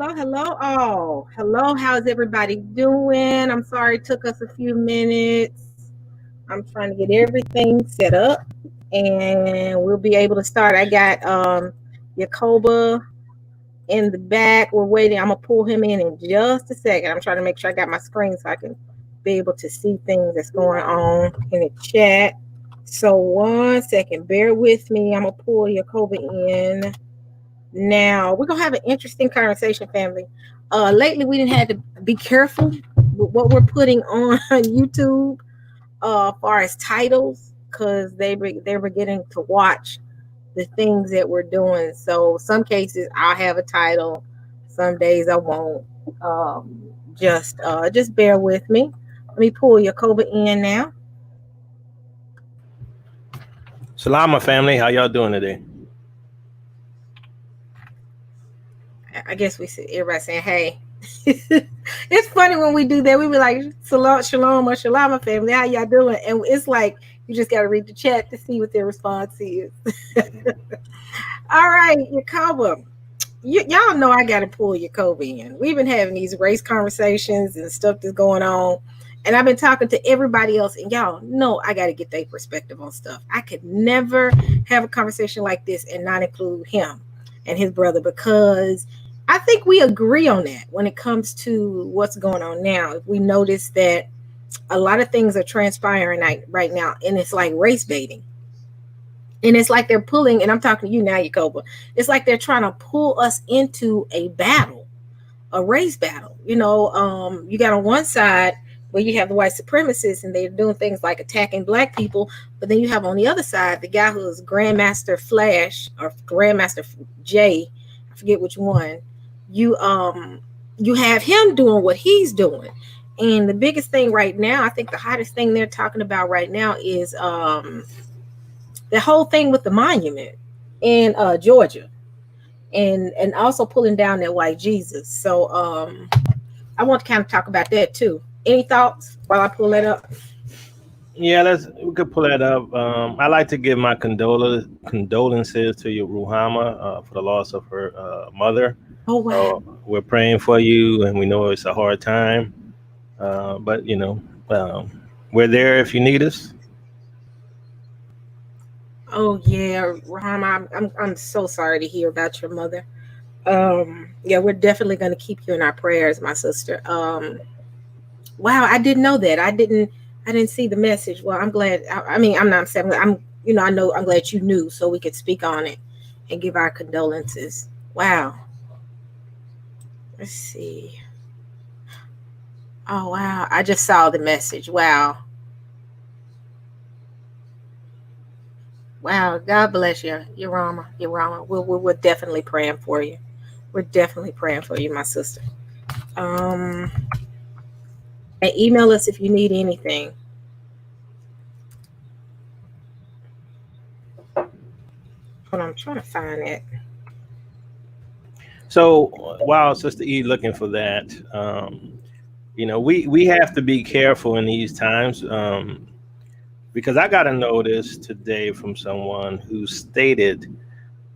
hello. Oh, hello. How's everybody doing? I'm sorry it took us a few minutes. I'm trying to get everything set up and we'll be able to start. I got Yacoba in the back. We're waiting. I'm gonna pull him in just a second. I'm trying to make sure I got my screen so I can be able to see things that's going on in the chat. So 1 second, bear with me. I'm gonna pull Yacoba in. Now we're gonna have an interesting conversation, family. Lately, we didn't have to be careful with what we're putting on YouTube, as far as titles, because they were getting to watch the things that we're doing. So some cases I'll have a title, some days I won't. Just bear with me. Let me pull Yacoba in now. Salama family, how y'all doing today? I guess we see everybody saying, hey. It's funny when we do that. We be like, shalom or shalom, family. How y'all doing? And it's like, you just got to read the chat to see what their response is. All right, Yacoba. Y'all know I got to pull Yacoba in. We've been having these race conversations and stuff that's going on. And I've been talking to everybody else. And y'all know I got to get their perspective on stuff. I could never have a conversation like this and not include him and his brother, because I think we agree on that when it comes to what's going on now. We notice that a lot of things are transpiring right now, and it's like race baiting. And it's like they're pulling, and I'm talking to you now, Yacoba. It's like they're trying to pull us into a battle, a race battle. You got on one side where you have the white supremacists, and they're doing things like attacking black people. But then you have on the other side the guy who's Grandmaster Flash or Grandmaster J, I forget which one. You have him doing what he's doing. And the biggest thing right now, I think the hottest thing they're talking about right now is the whole thing with the monument in Georgia, and also pulling down that white Jesus. So I want to kind of talk about that too. Any thoughts while I pull that up? Yeah, we could pull that up. I'd like to give my condolences to your Ruhama for the loss of her mother. Oh wow. We're praying for you, and we know it's a hard time. But we're there if you need us. Oh yeah, Rahama, I'm so sorry to hear about your mother. Yeah, we're definitely going to keep you in our prayers, my sister. Wow, I didn't know that. I didn't see the message. Well, I'm glad. I mean, I'm not saying I know. I'm glad you knew, so we could speak on it and give our condolences. Wow. Let's see. Oh wow, I just saw the message. Wow. Wow, God bless you, Rama. We're definitely praying for you. We're definitely praying for you, my sister. And email us if you need anything. Hold on, I'm trying to find it. So while Sister E looking for that, we have to be careful in these times. Because I got a notice today from someone who stated,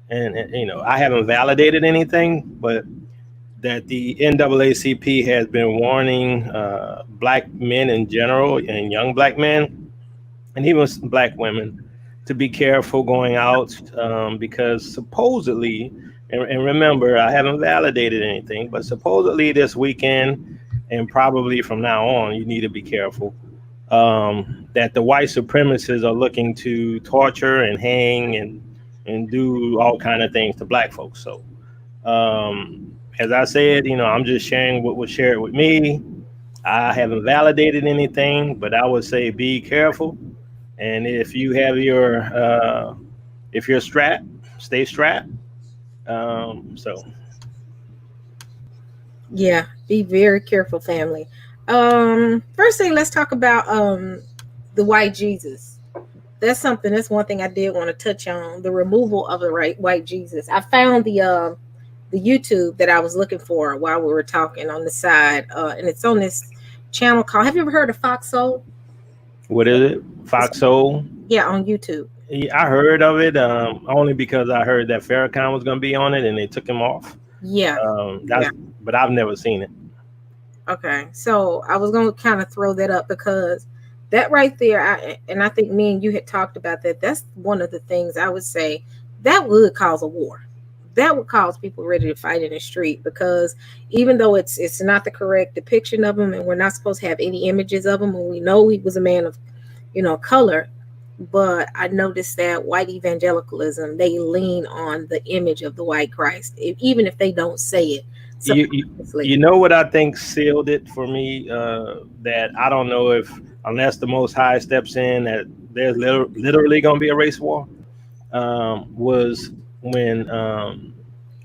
and I haven't validated anything, but that the NAACP has been warning black men in general and young black men, and even black women, to be careful going out because supposedly, and remember, I haven't validated anything, but supposedly this weekend and probably from now on, you need to be careful. That the white supremacists are looking to torture and hang and do all kind of things to black folks. So, as I said, I'm just sharing what was shared with me. I haven't validated anything, but I would say be careful. And if you have if you're strapped, stay strapped. So. Yeah, be very careful, family. First thing, let's talk about the white Jesus. That's one thing I did want to touch on, the removal of the white Jesus. I found the YouTube that I was looking for while we were talking on the side, and it's on this channel called, have you ever heard of Fox Soul? What is it? Fox Soul? Yeah, on YouTube. Yeah, I heard of it only because I heard that Farrakhan was going to be on it and they took him off. Yeah. That's but I've never seen it. Okay, so I was gonna kind of throw that up because that right there, I think me and you had talked about that. That's one of the things I would say that would cause a war. That would cause people ready to fight in the street because even though it's not the correct depiction of him, and we're not supposed to have any images of him, and we know he was a man of, color, but I noticed that white evangelicalism, they lean on the image of the white Christ, even if they don't say it You, you subconsciously. you know what I think sealed it for me? That I don't know if unless the Most High steps in, that there's literally going to be a race war. Was when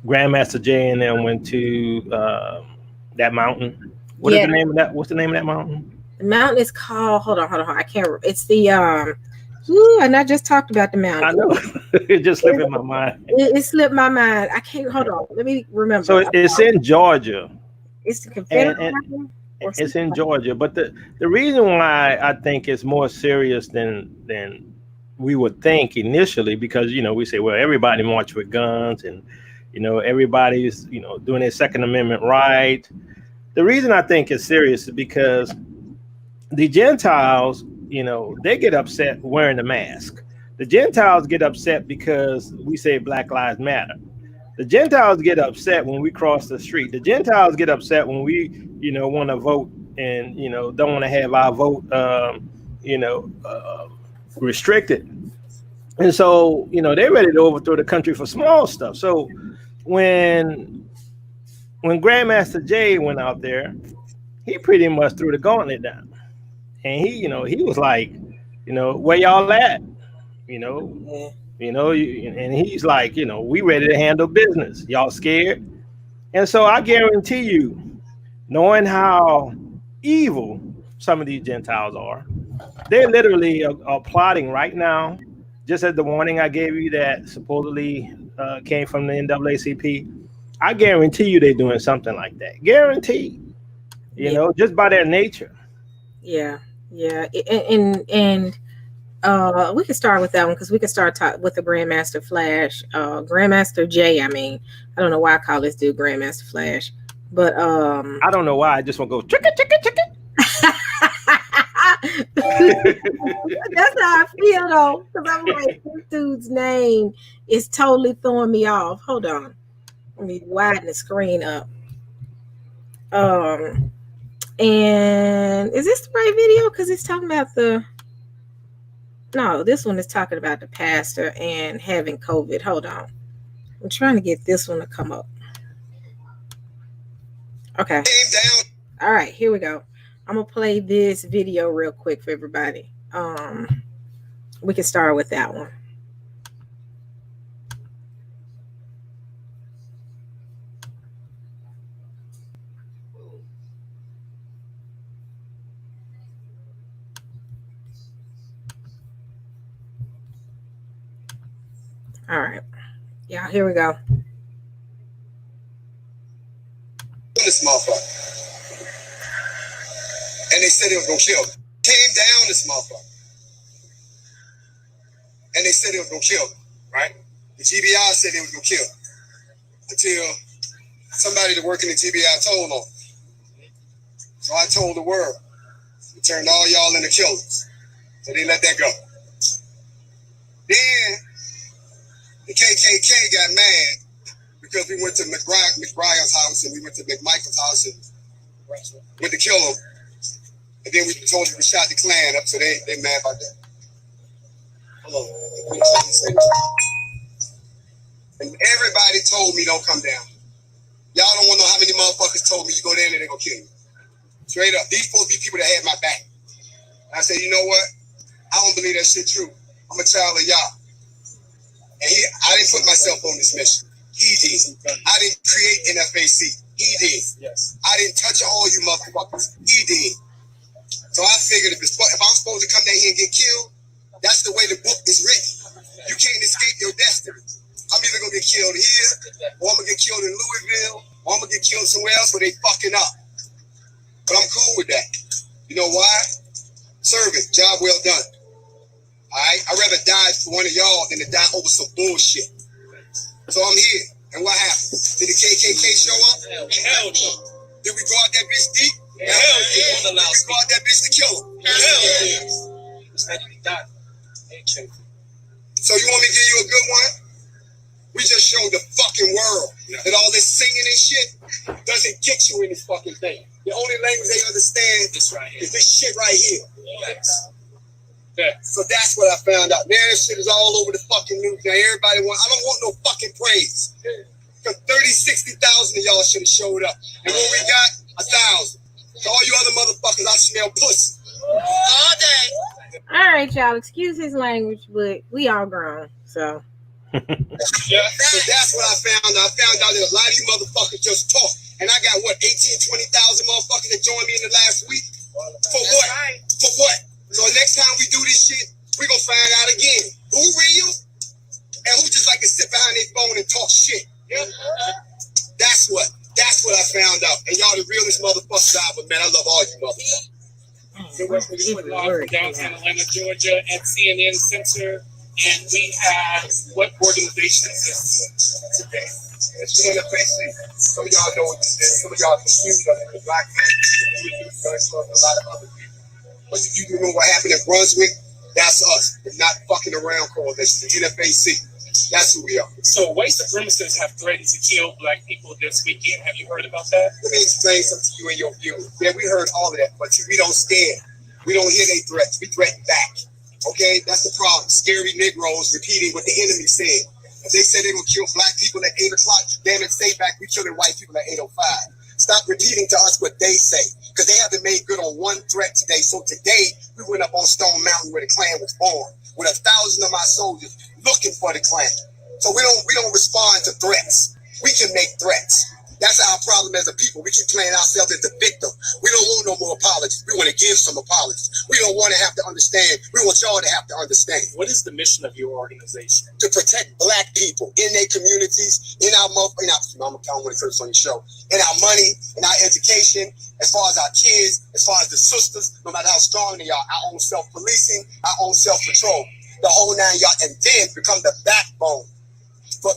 Grandmaster Jay and them went to that mountain. What is Yeah, the name of that? What's the name of that mountain? the mountain is called. Hold on. I can't. It's the Ooh, and I just talked about the I mountain. know it just slipped in my mind. It slipped my mind. I can't. Hold on. Let me So remember. it's in Georgia, It's the Confederate and mountain or it's something in like Georgia. But the reason why I think it's more serious than we would think initially, because we say, well, everybody march with guns, and everybody's doing their Second Amendment right. The reason I think it's serious is because the Gentiles, they get upset wearing the mask. The Gentiles get upset because we say Black Lives Matter. The Gentiles get upset when we cross the street. The Gentiles get upset when we, want to vote and, don't want to have our vote, you know, uh, restricted. And so, they're ready to overthrow the country for small stuff. So when Grandmaster Jay went out there, he pretty much threw the gauntlet down. And he was like, where y'all at? You know, that. and he's like, we ready to handle business. Y'all scared? And so I guarantee you, knowing how evil some of these Gentiles are, they literally are plotting right now, just as the warning I gave you that supposedly came from the NAACP. I guarantee you they're doing something like that. Guarantee, Yeah, just by their nature. yeah, yeah. And we can start with that one because we can start with the Grandmaster Flash, Grandmaster J. I mean, I don't know why I call this dude Grandmaster Flash, but I don't know why. I just want to go chicken, chicken, chicken. That's how I feel though, because I'm like, this dude's name is totally throwing me off. Hold on, let me widen the screen up. Um, and is this the right video? Because it's talking about the. No, this one is talking about the pastor and having COVID. Hold on, I'm trying to get this one to come up. Okay. All right, here we go. I'm gonna play this video real quick for everybody. We can start with that one. All right, yeah, here we go. This motherfucker, and they said they was gonna kill him. Came down this motherfucker, and they said they was gonna kill him. Right? The GBI said they was gonna kill him until somebody that worked in the GBI told on. So I told the world, we turned all y'all into killers. So they let that go. Then the KKK got mad because we went to McBriar's house and we went to McMichael's house and went to kill him. And then we told them we shot the Klan up, so they mad about that. Hello. And everybody told me don't come down. Y'all don't want to know how many motherfuckers told me you go there and they're gonna kill you. Straight up. These supposed to be people that had my back. And I said, you know what? I don't believe that shit true. I'm a child of y'all. And I didn't put myself on this mission. He did. I didn't create NFAC. He did. Yes. I didn't touch all you motherfuckers. He did. So I figured if I'm supposed to come down here and get killed, that's the way the book is written. You can't escape your destiny. I'm either gonna get killed here, or I'm gonna get killed in Louisville, or I'm gonna get killed somewhere else where they fucking up. But I'm cool with that. You know why? Service, job well done. All right? I'd rather die for one of y'all than to die over some bullshit. So I'm here. And what happened? Did the KKK show up? Hell no. Did we go out that bitch deep? Hell yeah. Did we go out that bitch to kill him? Hell yeah. So you want me to give you a good one? We just showed the fucking world that all this singing and shit doesn't get you in this fucking thing. The only language they understand is this shit right here. So that's what I found out. Man, this shit is all over the fucking news. Now everybody I don't want no fucking praise. Because 60,000 of y'all should have showed up. And what we got? 1,000. So all you other motherfuckers, I smell pussy. All day. All right, y'all. Excuse his language, but we all grown, so. So that's what I found out. I found out that a lot of you motherfuckers just talk. And I got, 18, 20,000 motherfuckers that joined me in the last week? For what? Right. For what? So next time we do this shit, we're going to find out again who real and who just like to sit behind their phone and talk shit. Yeah. That's what I found out. And y'all the realest motherfuckers out, but man, I love all you motherfuckers. So we're live from downtown Atlanta, Georgia at CNN Center. And we have what organization is this today? It's the NFAC. Some of y'all know what this is. Some of y'all confused on it. The Black Panthers, a lot of other people. But if you remember what happened in Brunswick, that's us. We're not fucking around coalition. The NFAC. That's who we are. So white supremacists have threatened to kill black people this weekend. Have you heard about that? Let me explain something to you and your view. Yeah, we heard all of that, but we don't scare. We don't hear their threats. We threaten back. Okay, that's the problem. Scary Negroes repeating what the enemy said. If they said they would kill black people at 8 o'clock, damn it, stay back. We killing white people at 8:05. Stop repeating to us what they say, because they haven't made good on one threat today. So today, we went up on Stone Mountain where the Klan was born, with 1,000 of my soldiers looking for the Klan. So we don't respond to threats. We can make threats. That's our problem as a people. We keep playing ourselves as the victim. We don't want no more apologies. We want to give some apologies. We don't want to have to understand. We want y'all to have to understand. What is the mission of your organization? To protect black people in their communities, in our I don't want to curse on your show, in our money, in our education, as far as our kids, as far as the sisters, no matter how strong they are, our own self-policing, our own self-control, the whole 9 y'all, and then become the backbone for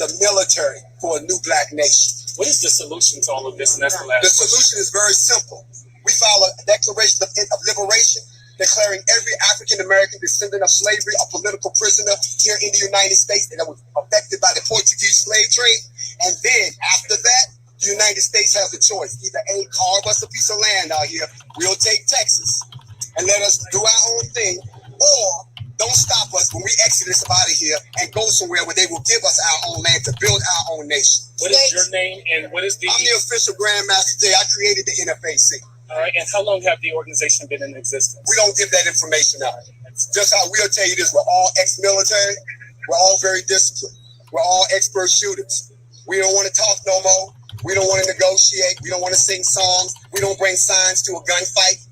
the military, for a new black nation. What is the solution to all of this? And that's the last The solution is very simple. We file a Declaration of Liberation, declaring every African-American descendant of slavery a political prisoner here in the United States that was affected by the Portuguese slave trade. And then after that, the United States has a choice. Either A, carve us a piece of land out here, we'll take Texas and let us do our own thing, or don't stop us when we exodus out of here and go somewhere where they will give us our own land to build our own nation. What is your name and what is the... I'm the official Grand Master J. I created the NFAC. All right, and how long have the organization been in existence? We don't give that information out. Just how we'll tell you this, we're all ex-military. We're all very disciplined. We're all expert shooters. We don't want to talk no more. We don't want to negotiate. We don't want to sing songs. We don't bring signs to a gunfight.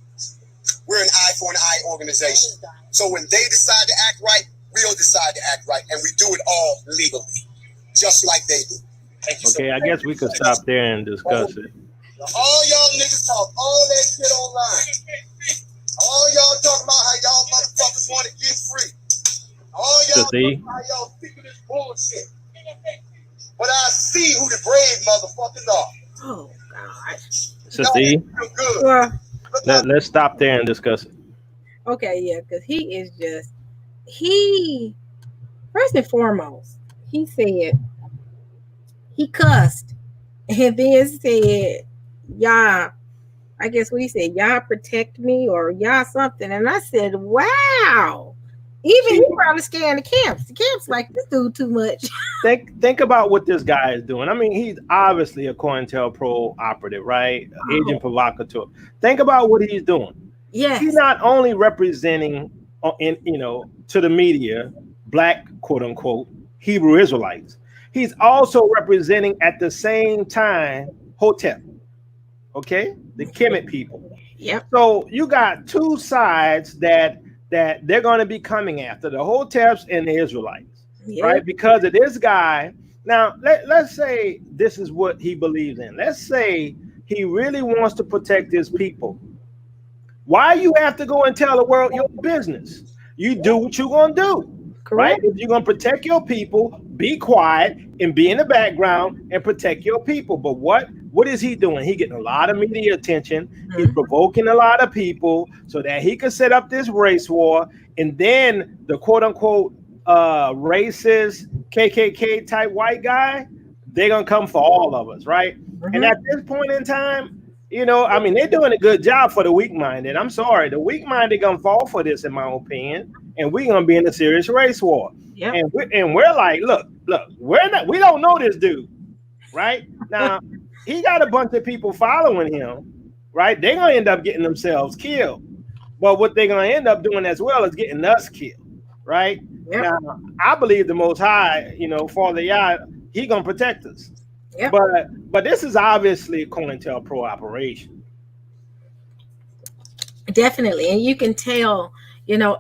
We're an eye for an eye organization. So when they decide to act right, we'll decide to act right. And we do it all legally, just like they do. Thank you. Okay, I guess we could stop there and discuss it. All y'all niggas talk all that shit online. All y'all talking about how y'all motherfuckers want to get free. All y'all talking about how y'all sick of this bullshit. But I see who the brave motherfuckers are. Oh, God. Sista, Well, let's stop there and discuss it. okay, yeah, because he is just, first and foremost, he said, he cussed and then said, y'all, I guess what he said, y'all protect me or y'all something. And I said, wow. Even he probably scared the camps. The camps like this dude too much. Think about what this guy is doing. I mean, he's obviously a COINTELPRO operative, right? Agent provocateur. Think about what he's doing. Yes. He's not only representing, to the media, black, quote unquote, Hebrew Israelites. He's also representing at the same time Hotep. Okay, the Kemet people. Yep. So you got two sides that they're going to be coming after, the Hoteps and the Israelites, right? Because of this guy. Now, let's say this is what he believes in. Let's say he really wants to protect his people. Why you have to go and tell the world your business? You do what you're going to do. right? If you're gonna protect your people, be quiet and be in the background and protect your people. But what is he doing? He getting a lot of media attention. He's provoking a lot of people so that he can set up this race war, and then the quote unquote racist KKK type white guy, they're gonna come for all of us, right? And at this point in time, you know, I mean, they're doing a good job for the weak-minded. I'm sorry, the weak-minded gonna fall for this, in my opinion, and we're gonna be in a serious race war. Yep. And we're like, look, we don't know this dude, right? Now he got a bunch of people following him, right? They're gonna end up getting themselves killed, but what they're gonna end up doing as well is getting us killed, right? Yep. Now I believe the Most High, you know, Father Yah, he gonna protect us. Yep. But this is obviously a COINTELPRO operation. Definitely, and you can tell, you know,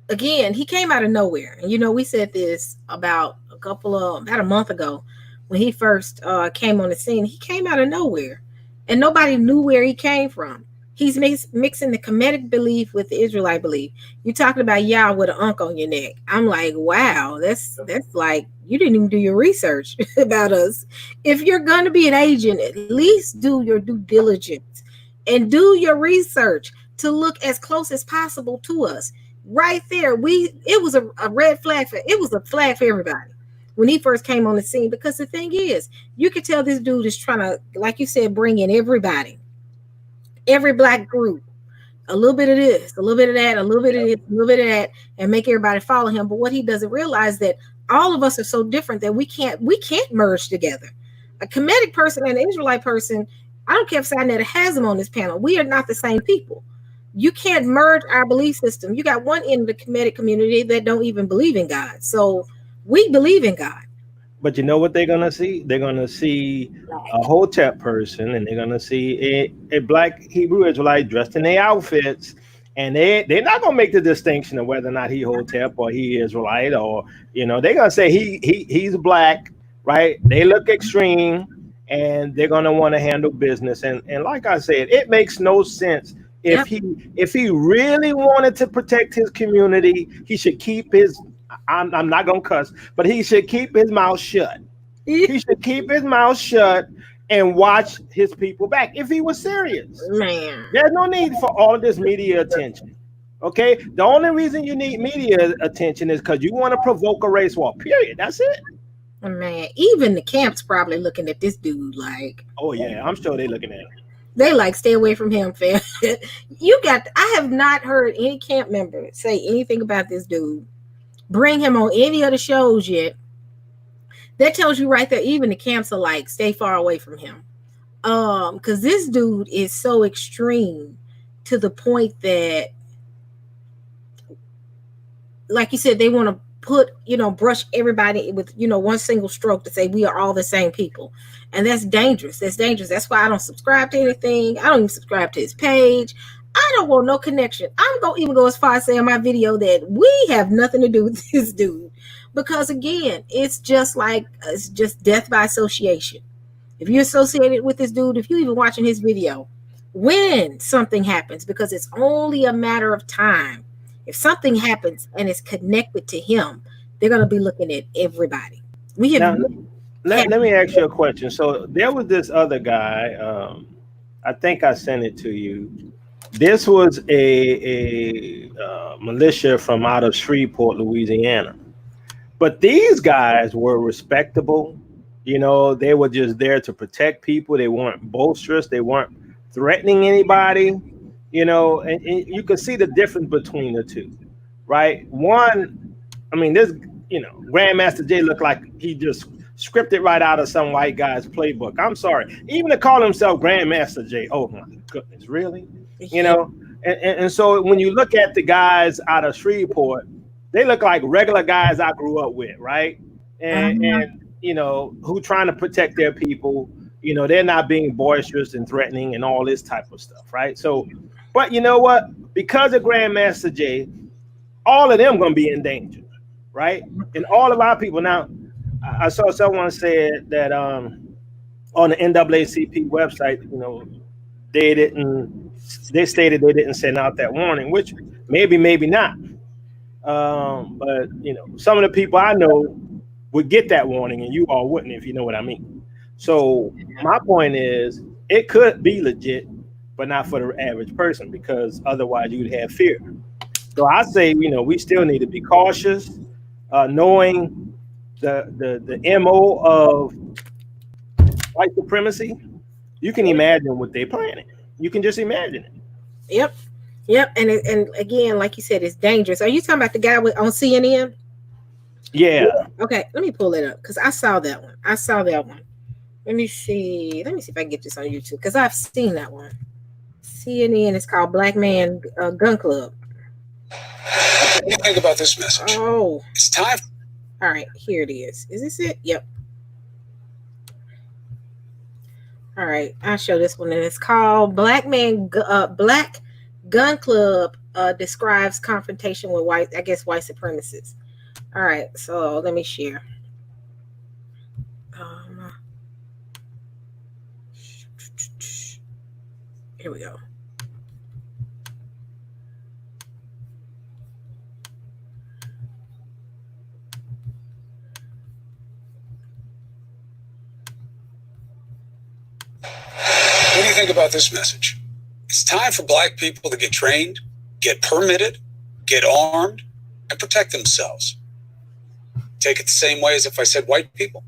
again, he came out of nowhere. And you know, we said this about a month ago when he first came on the scene. He came out of nowhere, and nobody knew where he came from. He's mixing the Kemetic belief with the Israelite belief. You're talking about Yah with an unk on your neck. I'm like, wow, that's like, you didn't even do your research about us. If you're going to be an agent, at least do your due diligence and do your research to look as close as possible to us. Right there, it was a red flag it was a flag for everybody when he first came on the scene, because the thing is, you could tell this dude is trying to, like you said, bring in everybody. Every black group, a little bit of this, a little bit of that, a little bit of this, a little bit of that, and make everybody follow him. But what he doesn't realize that all of us are so different that we can't merge together. A Kemetic person and an Israelite person, I don't care if Sinetta has them on this panel, we are not the same people. You can't merge our belief system. You got one end of the Kemetic community that don't even believe in God. So we believe in God. But you know what they're gonna see? They're gonna see a Hotep person, and they're gonna see a black Hebrew Israelite dressed in their outfits, and they're not gonna make the distinction of whether or not he Hotep or he Israelite, or you know, they're gonna say he's black, right? They look extreme, and they're gonna want to handle business. And like I said, it makes no sense. If he really wanted to protect his community, he should keep his. I'm not gonna cuss, but he should keep his mouth shut. He should keep his mouth shut and watch his people back. If he was serious, man, there's no need for all of this media attention. Okay, the only reason you need media attention is because you want to provoke a race war. Period. That's it. Man, even the camp's probably looking at this dude like, oh yeah, I'm sure they're looking at him. They like, stay away from him, fam. I have not heard any camp member say anything about this dude, bring him on any of the shows yet. That tells you right there, even the camps are like, stay far away from him. Because this dude is so extreme to the point that, like you said, they want to brush everybody with, one single stroke to say we are all the same people. And that's dangerous. That's why I don't subscribe to anything. I don't even subscribe to his page. I don't want no connection. I'm going to even go as far as saying in my video that we have nothing to do with this dude. Because again, it's just death by association. If you're associated with this dude, if you're even watching his video, when something happens, because it's only a matter of time. If something happens and it's connected to him, they're going to be looking at everybody. Let me ask you a question. So there was this other guy, I think I sent it to you. This was a militia from out of Shreveport, Louisiana. But these guys were respectable. They were just there to protect people. They weren't boisterous. They weren't threatening anybody. And you can see the difference between the two, right? One, this, Grandmaster Jay looked like he just scripted right out of some white guy's playbook. I'm sorry. Even to call himself Grandmaster Jay, oh my goodness, really? And so when you look at the guys out of Shreveport, they look like regular guys I grew up with, right? And who trying to protect their people. They're not being boisterous and threatening and all this type of stuff, right? So, but you know what? Because of Grandmaster Jay, all of them going to be in danger, right? And all of our people. Now, I saw someone said that on the NAACP website, they stated they didn't send out that warning, which maybe not. But some of the people I know would get that warning, and you all wouldn't, if you know what I mean. So my point is, it could be legit, but not for the average person, because otherwise you'd have fear. So I say, we still need to be cautious, knowing the MO of white supremacy. You can imagine what they're planning. You can just imagine it. Yep. And again, like you said, it's dangerous. Are you talking about the guy on CNN? Yeah. Okay, let me pull it up because I saw that one. Let me see if I can get this on YouTube because I've seen that one. CNN is called Black Man Gun Club. What do you think about this message? Oh, it's time. All right, here it is. Is this it? Yep. All right, I'll show this one, and it's called Black Gun Club describes confrontation with white supremacists. All right, so let me share. Here we go. What do you think about this message? It's time for Black people to get trained, get permitted, get armed, and protect themselves. Take it the same way as if I said white people.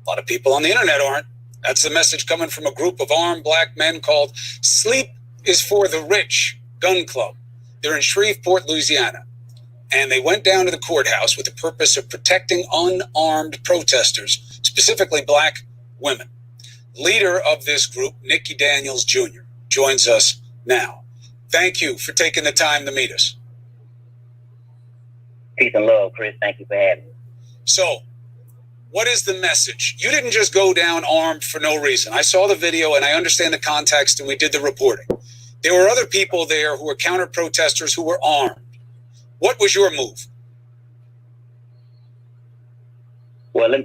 A lot of people on the internet aren't. That's the message coming from a group of armed Black men called Sleep is for the Rich Gun Club. They're in Shreveport, Louisiana. And they went down to the courthouse with the purpose of protecting unarmed protesters, specifically Black women. Leader of this group, Nikki Daniels Jr., joins us now. Thank you for taking the time to meet us. Peace and love, Chris. Thank you for having me. So, what is the message? You didn't just go down armed for no reason. I saw the video and I understand the context, and we did the reporting. There were other people there who were counter-protesters who were armed. What was your move? Well,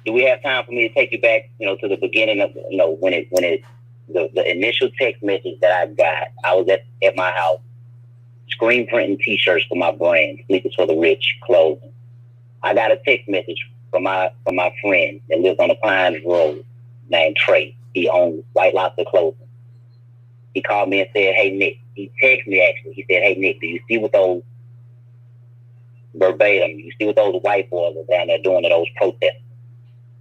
do we have time for me to take you back, to the beginning of, when the initial text message that I got? I was at my house, screen printing T-shirts for my brand, Sleep is for the Rich clothing. I got a text message from my friend that lives on the Pines Road named Trey. He owns White Lobster Clothing. He called me and said, "Hey, Nick." He texted me, actually. He said, "Hey, Nick, do you see what those," verbatim, "you see what those white boys are down there doing to those protests?"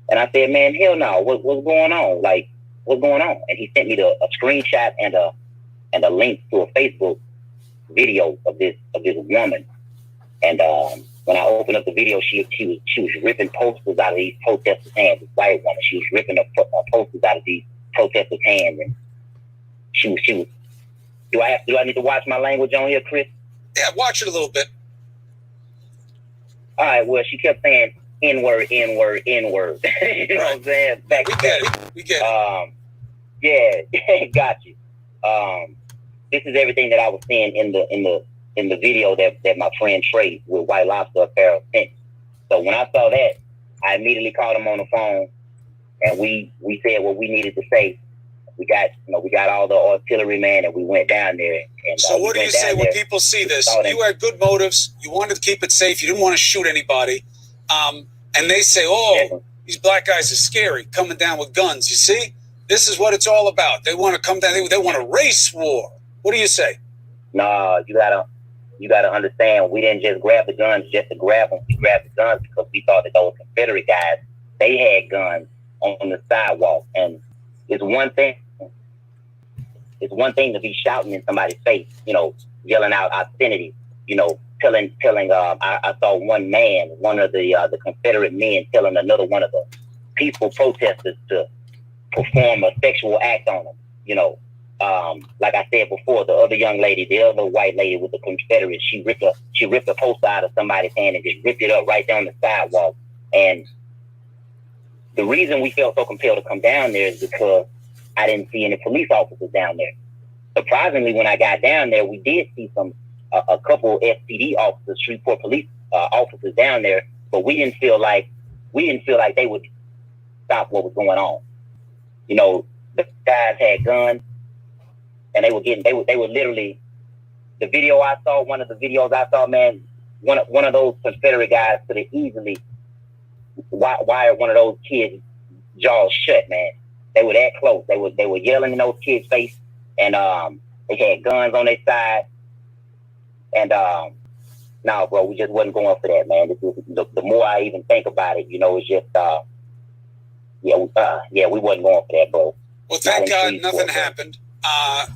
And I said, "Man, hell no. What's going on? Like, what's going on?" And he sent me a screenshot and a link to a Facebook video of this woman. And when I opened up the video, she was ripping posters out of these protesters' hands. This white woman, she was ripping the posters out of these protesters' hands, and she was. Do I need to watch my language on here, Chris? Yeah, watch it a little bit. All right. Well, she kept saying N-word, N-word, N-word. You know what I'm saying? We get it. Yeah, got you. This is everything that I was seeing in the video that my friend Trey with White Lobster Apparel sent. So when I saw that, I immediately called him on the phone, and we said what we needed to say. We got all the artillery, man, and we went down there. And so what do you say when people see this? You had good motives. You wanted to keep it safe. You didn't want to shoot anybody. And they say, "Oh, these black guys are scary, coming down with guns." You see, this is what it's all about. They want to come down. They want a race war. What do you say? No, you gotta understand. We didn't just grab the guns just to grab them. We grabbed the guns because we thought that those Confederate guys, they had guns on the sidewalk. And it's one thing to be shouting in somebody's face, yelling out obscenity, telling. I saw one man, one of the Confederate men, telling another one of the peaceful protesters to perform a sexual act on them. Like I said before, the other young lady, the other white lady with the Confederate, she ripped a poster out of somebody's hand and just ripped it up right down the sidewalk. And the reason we felt so compelled to come down there is because I didn't see any police officers down there. Surprisingly, when I got down there, we did see a couple SPD officers, Shreveport police officers down there, but we didn't feel like they would stop what was going on. The guys had guns, and they were literally, one of the videos I saw, man, one of those Confederate guys could have easily wired one of those kids' jaws shut, man. They were that close. They were yelling in those kids' face, and they had guns on their side. And no, bro, we just wasn't going for that, man. The more I even think about it, it's just we wasn't going for that, bro. Well, thank God nothing happened.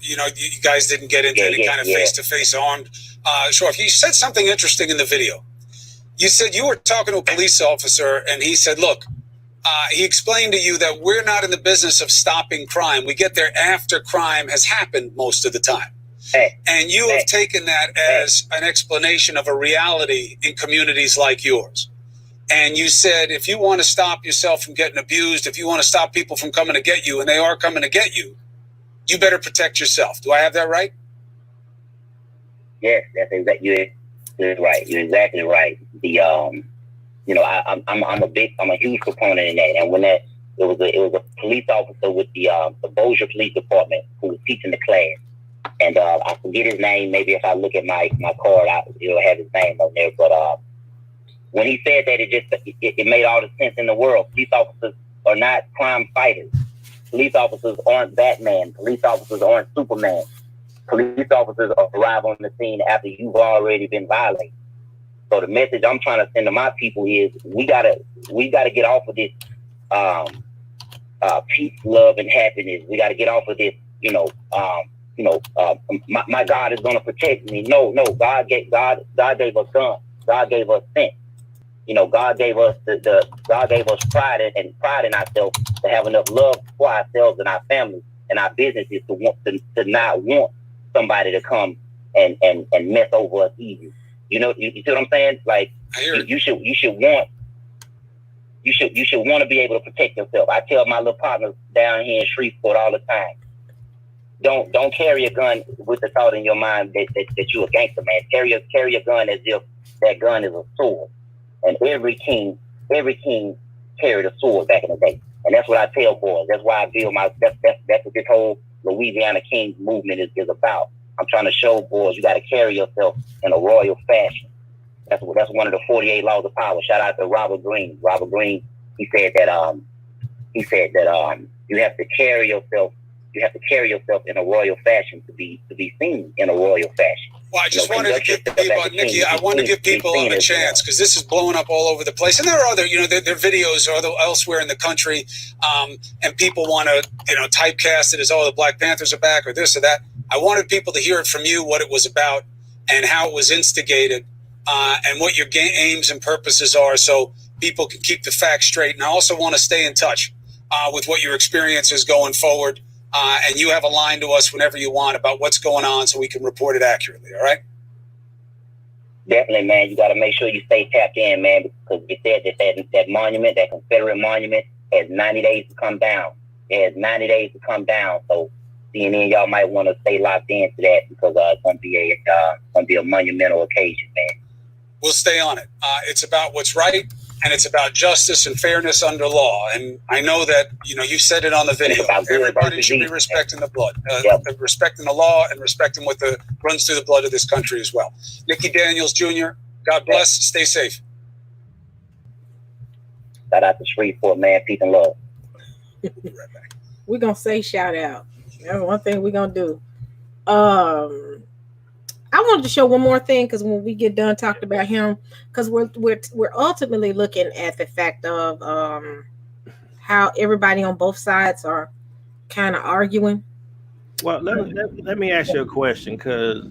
You guys didn't get into any kind of face-to-face armed. Sure, you said something interesting in the video. You said you were talking to a police officer, and he said, look, he explained to you that we're not in the business of stopping crime. We get there after crime has happened most of the time. And you have taken that as an explanation of a reality in communities like yours. And you said, if you want to stop yourself from getting abused, if you want to stop people from coming to get you, and they are coming to get you, you better protect yourself. Do I have that right? Yes, that's exactly right. You're exactly right. I'm a huge proponent in that. And when it was a police officer with the Bossier Police Department who was teaching the class. And I forget his name. Maybe if I look at my card, it'll have his name on there. But when he said that, it made all the sense in the world. Police officers are not crime fighters. Police officers aren't Batman. Police officers aren't Superman. Police officers arrive on the scene after you've already been violated. So the message I'm trying to send to my people is we gotta get off of this peace, love, and happiness. We gotta get off of this, my God is gonna protect me. No, God gave us guns. God gave us sense. God gave us God gave us pride in ourselves to have enough love for ourselves and our families and our businesses to not want somebody to come and mess over us easy. You see what I'm saying? Like you should want to be able to protect yourself. I tell my little partners down here in Shreveport all the time, don't carry a gun with the thought in your mind that you're a gangster, man. Carry a gun as if that gun is a sword. And every king carried a sword back in the day. And that's what I tell boys. That's why I build that's what this whole Louisiana Kings movement is about. I'm trying to show boys you got to carry yourself in a royal fashion. That's one of the 48 laws of power. Shout out to Robert Greene. Robert Greene, he said that you have to carry yourself. You have to carry yourself in a royal fashion to be seen in a royal fashion. Well, I just wanted to give people, Nikki, I want to give people a chance because this is blowing up all over the place. And there are other, there are videos elsewhere in the country, and people want to, typecast it as, the Black Panthers are back or this or that. I wanted people to hear it from you, what it was about and how it was instigated, and what your aims and purposes are so people can keep the facts straight. And I also want to stay in touch with what your experience is going forward. And you have a line to us whenever you want about what's going on so we can report it accurately, all right? Definitely, man. You got to make sure you stay tapped in, man, because you said that monument, that Confederate monument, has 90 days to come down. It has 90 days to come down. So CNN, y'all might want to stay locked into that because it's going to be a monumental occasion, man. We'll stay on it. It's about what's right. And it's about justice and fairness under law. And I know that, you said it on the video. Everybody should be respecting the blood, respecting the law and respecting what runs through the blood of this country as well. Nikki Daniels Jr., God bless. Stay safe. Shout out to Shreveport, man. Peace and love. We'll be right back. We're going to say shout out. That's one thing we're going to do. I wanted to show one more thing because when we get done talking about him, because we're ultimately looking at the fact of how everybody on both sides are kind of arguing. Well, let me ask you a question, because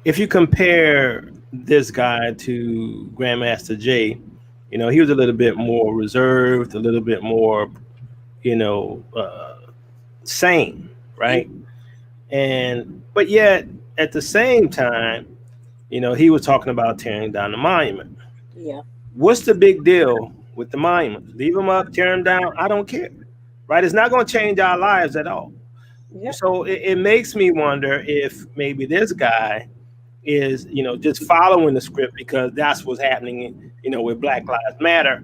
if you compare this guy to Grandmaster Jay, he was a little bit more reserved, a little bit more, sane, right? But yet, at the same time, he was talking about tearing down the monument. Yeah. What's the big deal with the monument? Leave them up, tear them down. I don't care. Right? It's not going to change our lives at all. Yep. So it makes me wonder if maybe this guy is, just following the script because that's what's happening, with Black Lives Matter.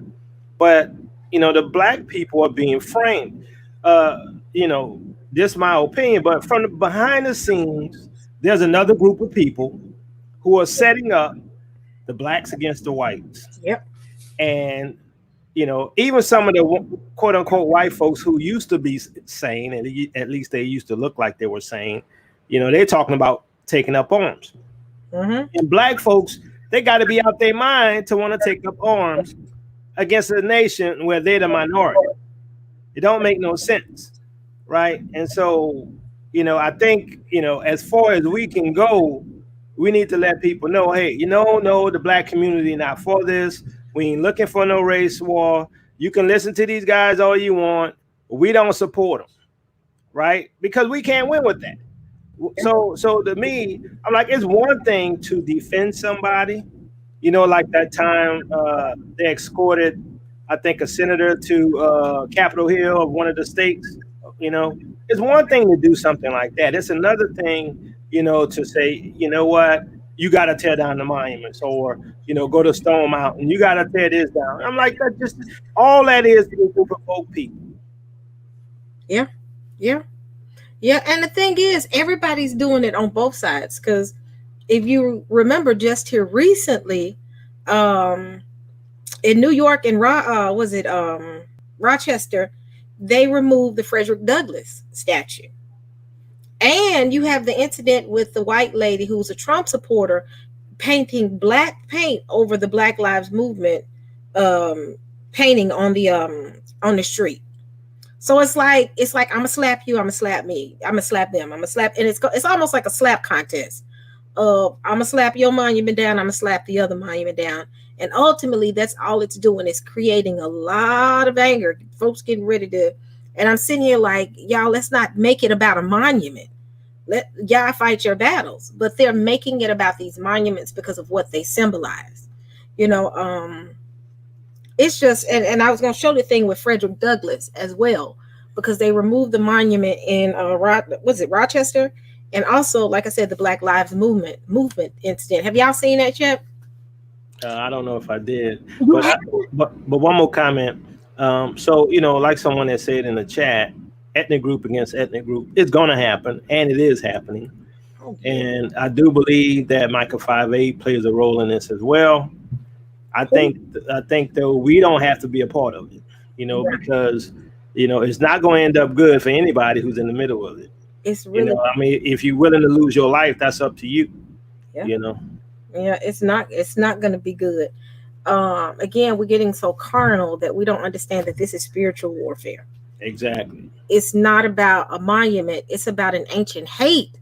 But, the Black people are being framed. This is my opinion, but from the behind the scenes, there's another group of people who are setting up the blacks against the whites. Yep. And, you know, even some of the quote unquote white folks who used to be sane, and at least they used to look like they were sane, you know, they're talking about taking up arms. And black folks, they got to be out their mind to want to take up arms against a nation where they're the minority. It don't make no sense, right? And so, you know, I think, you know, as far as we can go, we need to let people know, hey, you know, no, the black community not for this. We ain't looking for no race war. You can listen to these guys all you want. We don't support them, right? Because we can't win with that. So to me, I'm like, it's one thing to defend somebody, you know, like that time they escorted, I think, a senator to Capitol Hill of one of the states. You know, it's one thing to do something like that. It's another thing, you know, to say, you know what, you got to tear down the monuments, or, you know, go to Stone Mountain. You got to tear this down. I'm like, that just all that is to provoke people. Yeah. Yeah. Yeah. And the thing is, everybody's doing it on both sides. Because if you remember just here recently, in New York and Rochester, they removed the Frederick Douglass statue. And you have the incident with the white lady who's a Trump supporter painting black paint over the Black Lives Movement painting on the street. So it's like I'm gonna slap you, I'm gonna slap me, I'm gonna slap them, I'm gonna slap, and it's almost like a slap contest. I'm gonna slap your monument down, I'm gonna slap the other monument down. And ultimately, that's all it's doing, is creating a lot of anger. Folks getting ready to, and I'm sitting here like, y'all, let's not make it about a monument. Let y'all fight your battles. But they're making it about these monuments because of what they symbolize. You know, it's just, and I was going to show the thing with Frederick Douglass as well, because they removed the monument in, Rochester? And also, like I said, the Black Lives Movement incident. Have y'all seen that yet? I don't know if I did, but one more comment. So, you know, like someone that said in the chat, ethnic group against ethnic group, it's going to happen, and it is happening. And I do believe that Micah 5:8 plays a role in this as well. I think though, we don't have to be a part of it, you know, because, you know, it's not going to end up good for anybody who's in the middle of it. It's really, you know, I mean, if you're willing to lose your life, that's up to you. Yeah. You know. Yeah, it's not going to be good. Again, we're getting so carnal that we don't understand that this is spiritual warfare. Exactly. It's not about a monument. It's about an ancient hate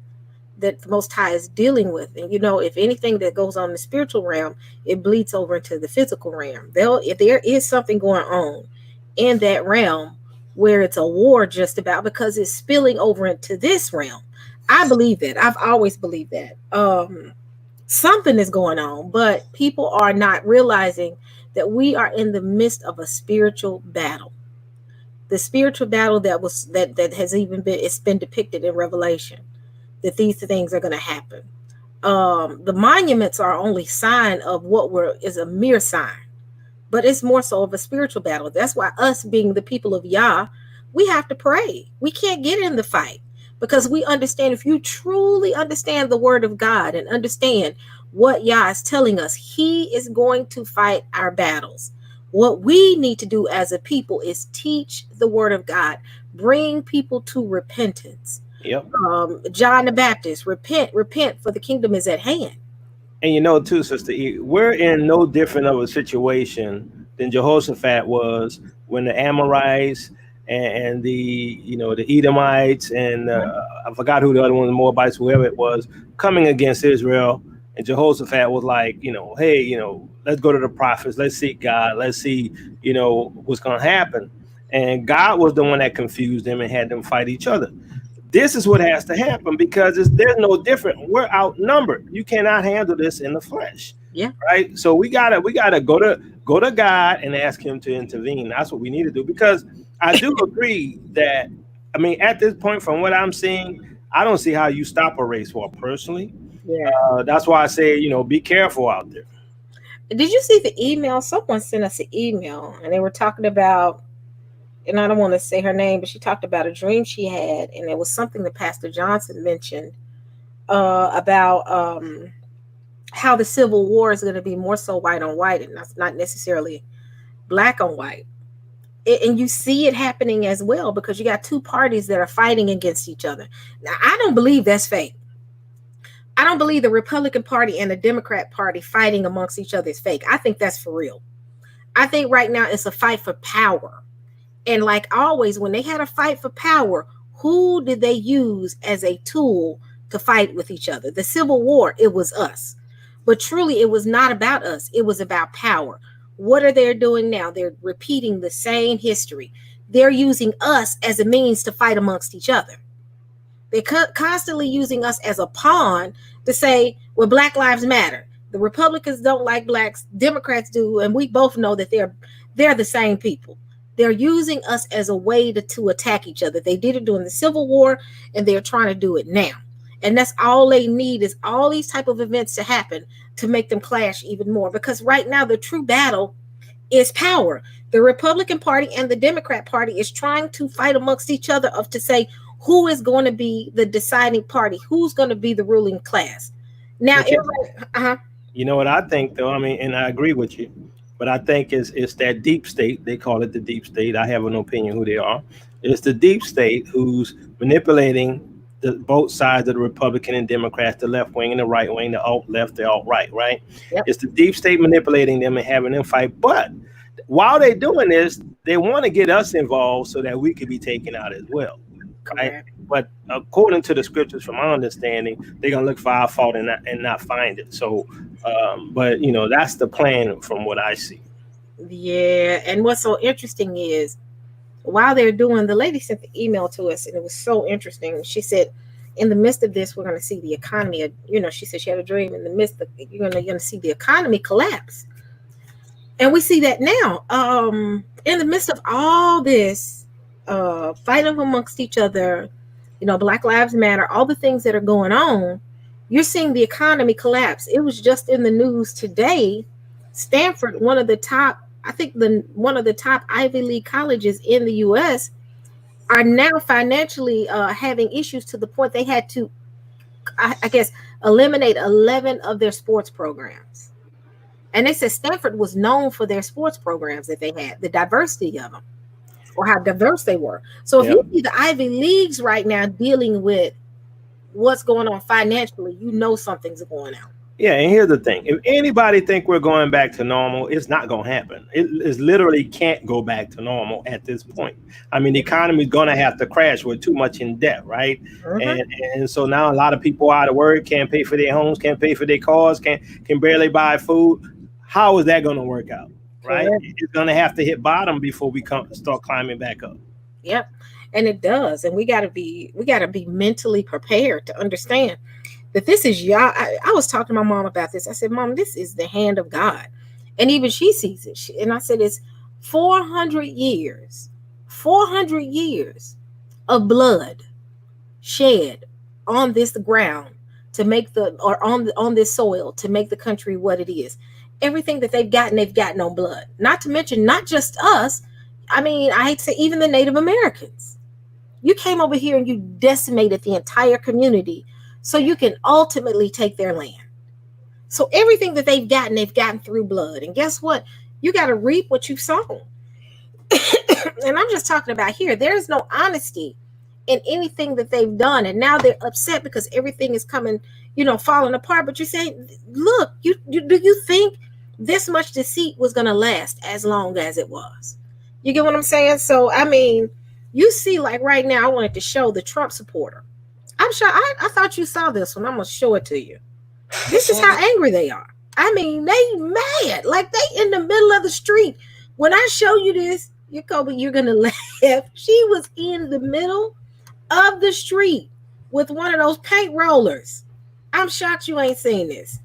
that the Most High is dealing with. And, you know, if anything that goes on in the spiritual realm, it bleeds over into the physical realm. If there is something going on in that realm where it's a war just about, because it's spilling over into this realm. I believe that. I've always believed that. Something is going on, but people are not realizing that we are in the midst of a spiritual battle. The spiritual battle that has even been depicted in Revelation, that these things are going to happen. The monuments are only sign of what is a mere sign, but it's more so of a spiritual battle. That's why us being the people of Yah, we have to pray. We can't get in the fight. Because we understand, if you truly understand the word of God and understand what Yah is telling us, he is going to fight our battles. What we need to do as a people is teach the word of God, bring people to repentance. Yep. John the Baptist, repent, for the kingdom is at hand. And you know, too, Sister E, we're in no different of a situation than Jehoshaphat was when the Amorites and the Edomites and I forgot who the other one, the Moabites, whoever it was, coming against Israel. And Jehoshaphat was like, you know, hey, you know, let's go to the prophets, let's seek God, let's see, you know, what's going to happen. And God was the one that confused them and had them fight each other. This is what has to happen, because there's no different. We're outnumbered. You cannot handle this in the flesh. Yeah. Right. So we gotta go to God and ask him to intervene. That's what we need to do, because I do agree that, I mean, at this point, from what I'm seeing, I don't see how you stop a race war personally. Yeah. That's why I say, you know, be careful out there. Did you see the email? Someone sent us an email and they were talking about, and I don't want to say her name, but she talked about a dream she had. And it was something that Pastor Johnson mentioned about how the Civil War is going to be more so white on white and not necessarily black on white. And you see it happening as well, because you got two parties that are fighting against each other. Now, I don't believe that's fake. I don't believe the Republican Party and the Democrat Party fighting amongst each other is fake. I think that's for real. I think right now it's a fight for power. And like always, when they had a fight for power, who did they use as a tool to fight with each other? The Civil War, it was us. But truly, it was not about us. It was about power. What are they doing now? They're repeating the same history. They're using us as a means to fight amongst each other. They're constantly using us as a pawn to say, well, Black Lives Matter. The Republicans don't like blacks. Democrats do. And we both know that they're the same people. They're using us as a way to attack each other. They did it during the Civil War, and they're trying to do it now. And that's all they need, is all these type of events to happen to make them clash even more. Because right now, the true battle is power. The Republican Party and the Democrat Party is trying to fight amongst each other to say who is going to be the deciding party, who's going to be the ruling class. Now, you know what I think, though? I mean, and I agree with you, but I think it's that deep state. They call it the deep state. I have an opinion who they are. It's the deep state who's manipulating both sides of the Republican and Democrats, the left wing and the right wing, the alt left, the alt right, right? Yep. It's the deep state manipulating them and having them fight. But while they're doing this, they want to get us involved so that we could be taken out as well. Right? But according to the scriptures, from my understanding, they're gonna look for our fault and not find it. So, but you know, that's the plan from what I see. Yeah, and what's so interesting is, while they're doing, the lady sent the email to us, and it was so interesting. She said, in the midst of this, we're going to see the economy. You know, she said she had a dream. In the midst of, you're going to see the economy collapse, and we see that now. In the midst of all this fighting amongst each other, you know, Black Lives Matter, all the things that are going on, you're seeing the economy collapse. It was just in the news today. Stanford, one of the top Ivy League colleges in the U.S., are now financially having issues to the point they had to, I guess, eliminate 11 of their sports programs. And they said Stanford was known for their sports programs that they had, the diversity of them, or how diverse they were. So if you see the Ivy Leagues right now dealing with what's going on financially, you know something's going on. Yeah, and here's the thing. If anybody think we're going back to normal, it's not going to happen. It literally can't go back to normal at this point. I mean, the economy is going to have to crash. We're too much in debt, right? Mm-hmm. And so now a lot of people are out of work, can't pay for their homes, can't pay for their cars, can barely buy food. How is that going to work out, right? Yeah. It's going to have to hit bottom before we start climbing back up. Yep, and it does. And we got to be mentally prepared to understand that this is y'all. I was talking to my mom about this. I said, Mom, this is the hand of God. And even she sees it. And I said, it's 400 years of blood shed on this ground to make on this soil to make the country what it is. Everything that they've gotten on blood. Not to mention, not just us. I mean, I hate to say, even the Native Americans. You came over here and you decimated the entire community so you can ultimately take their land. So everything that they've gotten through blood. And guess what? You got to reap what you've sown. And I'm just talking about here. There's no honesty in anything that they've done. And now they're upset because everything is coming, falling apart. But you're saying, look, do you think this much deceit was going to last as long as it was? You get what I'm saying? So, I mean, you see, like right now, I wanted to show the Trump supporter. I'm sure I thought you saw this one. I'm going to show it to you. This is how angry they are. I mean, they mad. Like they in the middle of the street. When I show you this, you're going to laugh. She was in the middle of the street with one of those paint rollers. I'm shocked you ain't seen this.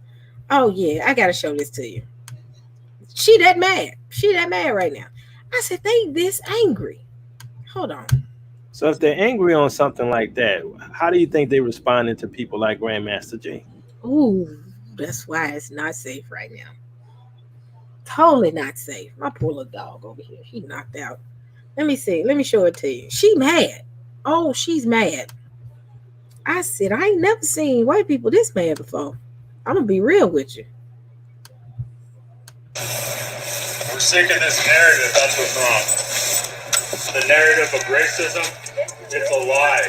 Oh, yeah, I got to show this to you. She that mad. She that mad right now. I said, they this angry. Hold on. So if they're angry on something like that, how do you think they responded to people like Grandmaster Jay? Ooh, that's why it's not safe right now. Totally not safe. My poor little dog over here, he knocked out. Let me see. Let me show it to you. She mad. Oh, she's mad. I said, I ain't never seen white people this mad before. I'm gonna be real with you. We're sick of this narrative. That's what's wrong. The narrative of racism, it's a lie.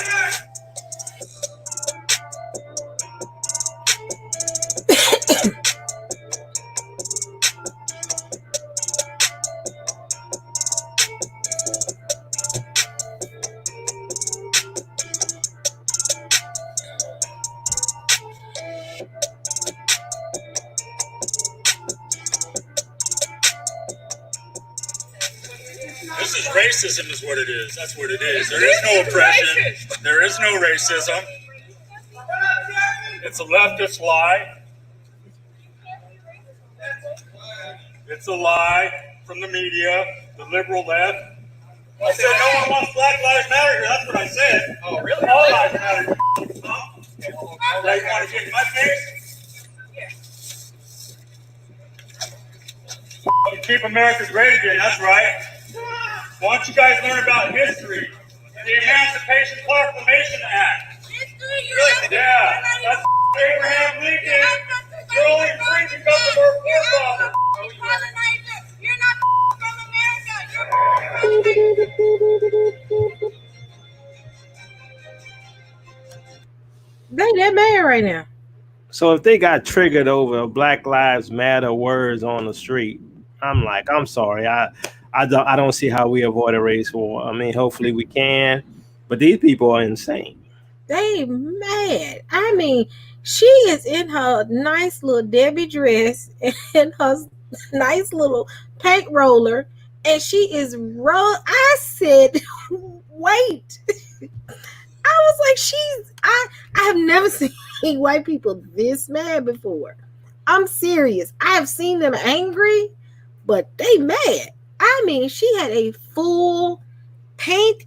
This is racism is what it is. That's what it is. There is no oppression. There is no racism. It's a leftist lie. It's a lie from the media, the liberal left. I said no one wants Black Lives Matter here. That's what I said. Oh, really? All lives matter. Huh? You want to get in my face? You keep America great again. That's right. Why don't you guys learn about history? The Emancipation Proclamation Act. Yeah, that's Abraham Lincoln. You're only free because of our forefathers. You're not from America. They that mad right now. So if they got triggered over Black Lives Matter words on the street, I'm like, I'm sorry. I don't see how we avoid a race war. I mean, hopefully we can, but these people are insane. They mad. I mean, she is in her nice little Debbie dress and her nice little paint roller, and she is I said, wait. I was like, I have never seen white people this mad before. I'm serious. I have seen them angry, but they mad. I mean, she had a full paint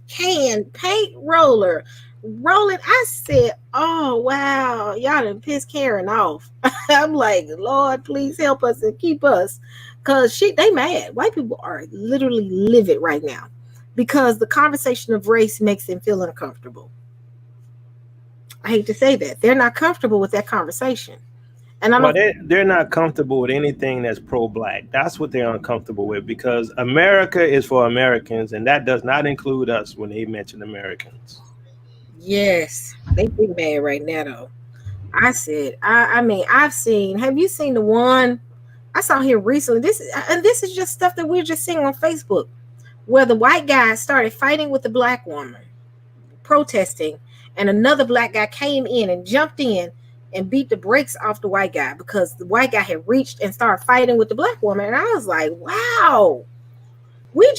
roller rolling. I said, oh, wow, y'all done pissed Karen off. I'm like, Lord, please help us and keep us. Because they mad. White people are literally livid right now because the conversation of race makes them feel uncomfortable. I hate to say that. They're not comfortable with that conversation. And they're not comfortable with anything that's pro-Black. That's what they're uncomfortable with, because America is for Americans, and that does not include us when they mention Americans. Yes, they big mad right now, though. I said, I mean, have you seen the one I saw here recently? This is just stuff that we're just seeing on Facebook, where the white guy started fighting with the Black woman, protesting, and another Black guy came in and jumped in and beat the brakes off the white guy because the white guy had reached and started fighting with the Black woman. And I was like, wow. Which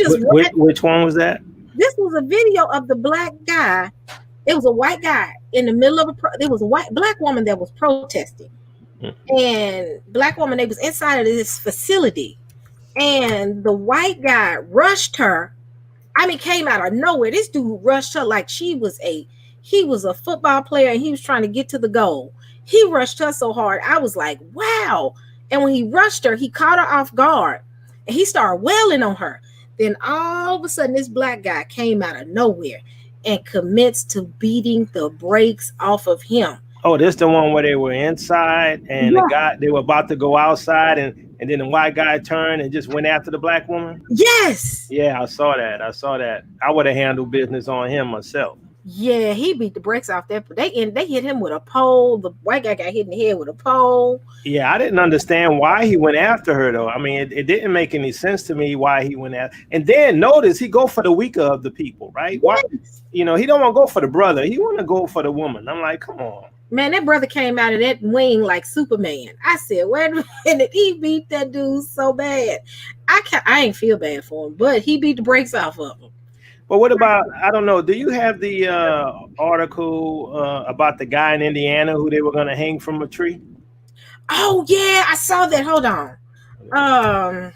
one was that? This was a video of the Black guy. It was a white guy in the middle of there was a Black woman that was protesting. And Black woman, they was inside of this facility. And the white guy rushed her. I mean, came out of nowhere. This dude rushed her like he was a football player and he was trying to get to the goal. He rushed her so hard. I was like, wow. And when he rushed her, he caught her off guard and he started wailing on her. Then all of a sudden, this Black guy came out of nowhere and commenced to beating the brakes off of him. Oh, this the one where they were inside and they were about to go outside and then the white guy turned and just went after the Black woman? Yes. Yeah, I saw that. I would have handled business on him myself. Yeah, he beat the brakes off that. They hit him with a pole. The white guy got hit in the head with a pole. Yeah, I didn't understand why he went after her, though. I mean, it didn't make any sense to me why he went after. And then notice he go for the weaker of the people, right? Why? He don't want to go for the brother. He want to go for the woman. I'm like, come on. Man, that brother came out of that wing like Superman. I said, wait a minute, he beat that dude so bad. I ain't feel bad for him, but he beat the brakes off of him. But what about, I don't know, do you have the article about the guy in Indiana who they were going to hang from a tree? Oh, yeah, I saw that. Hold on.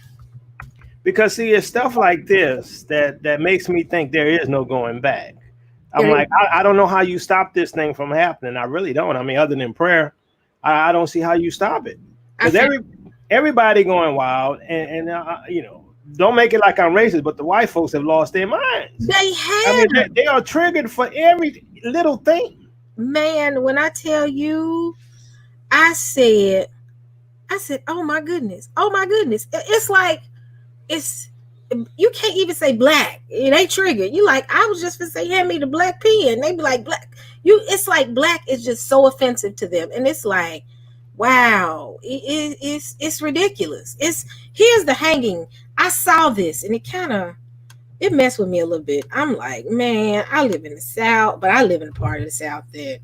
Because, see, it's stuff like this that makes me think there is no going back. I'm like, I don't know how you stop this thing from happening. I really don't. I mean, other than prayer, I don't see how you stop it. Because everybody going wild and don't make it like I'm racist, but the white folks have lost their minds. They have. I mean, they are triggered for every little thing. Man, when I tell you, I said, oh my goodness. It's like, you can't even say black. It ain't triggered. You like, I was just gonna say, hand me the black pen. They be like, black. It's like black is just so offensive to them. And it's like, wow, it's ridiculous. Here's the hanging. I saw this and it messed with me a little bit. I'm like, man, I live in the South, but I live in a part of the South that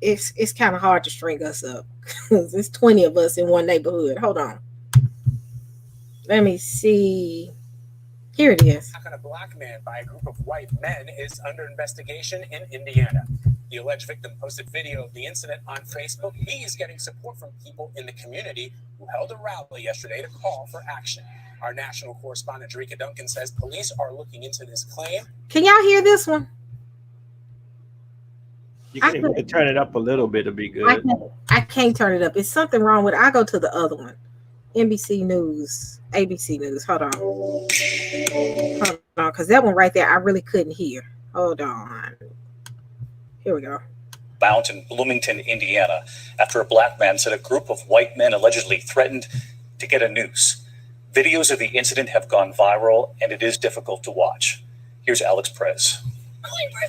it's kind of hard to string us up because there's 20 of us in one neighborhood. Hold on. Let me see. Here it is. A black man by a group of white men is under investigation in Indiana. The alleged victim posted video of the incident on Facebook. He is getting support from people in the community who held a rally yesterday to call for action. Our national correspondent, Jerika Duncan, says police are looking into this claim. Can y'all hear this one? You can turn it up a little bit to be good. I can't turn it up. It's something wrong with it. I go to the other one. NBC News, ABC News. Hold on, because that one right there, I really couldn't hear. Hold on. Here we go. Bound in Bloomington, Indiana, after a black man said a group of white men allegedly threatened to get a noose. Videos of the incident have gone viral, and it is difficult to watch. Here's Alex Perez.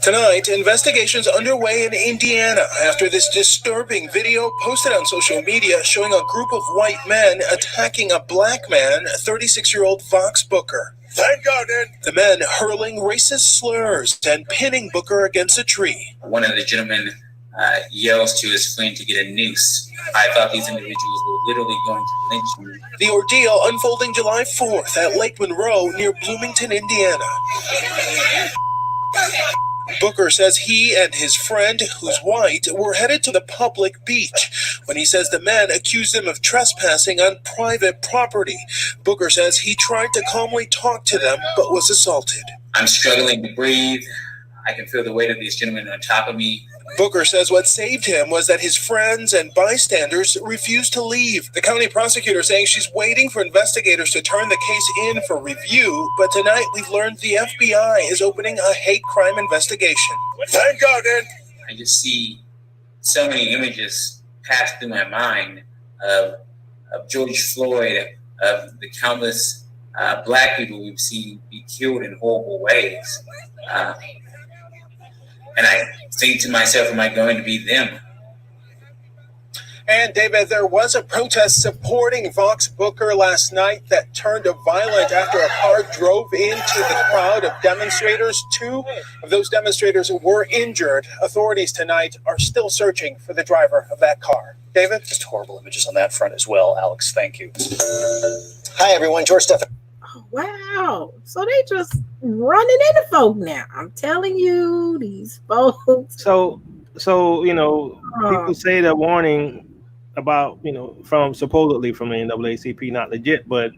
Tonight, investigations underway in Indiana after this disturbing video posted on social media showing a group of white men attacking a black man, 36-year-old Vox Booker. Thank God, the men hurling racist slurs and pinning Booker against a tree. One of the gentlemen yells to his friend to get a noose. I thought these individuals were literally going to lynch me. The ordeal unfolding July 4th at Lake Monroe near Bloomington, Indiana. Booker says he and his friend, who's white, were headed to the public beach when he says the men accused him of trespassing on private property. Booker says he tried to calmly talk to them but was assaulted. I'm struggling to breathe. I can feel the weight of these gentlemen on top of me. Booker says what saved him was that his friends and bystanders refused to leave. The county prosecutor saying she's waiting for investigators to turn the case in for review, but tonight we've learned the FBI is opening a hate crime investigation. Thank God, Ed. I just see so many images pass through my mind of George Floyd, of the countless black people we've seen be killed in horrible ways. And I think to myself, am I going to be them? And David, there was a protest supporting Vox Booker last night that turned violent after a car drove into the crowd of demonstrators. 2 of those demonstrators were injured. Authorities tonight are still searching for the driver of that car. David? Just horrible images on that front as well. Alex, thank you. Hi, everyone. George Stephan. Oh, wow. So they just running into folk now. I'm telling you, these folks. So people say the warning about, from supposedly from the NAACP, not legit, but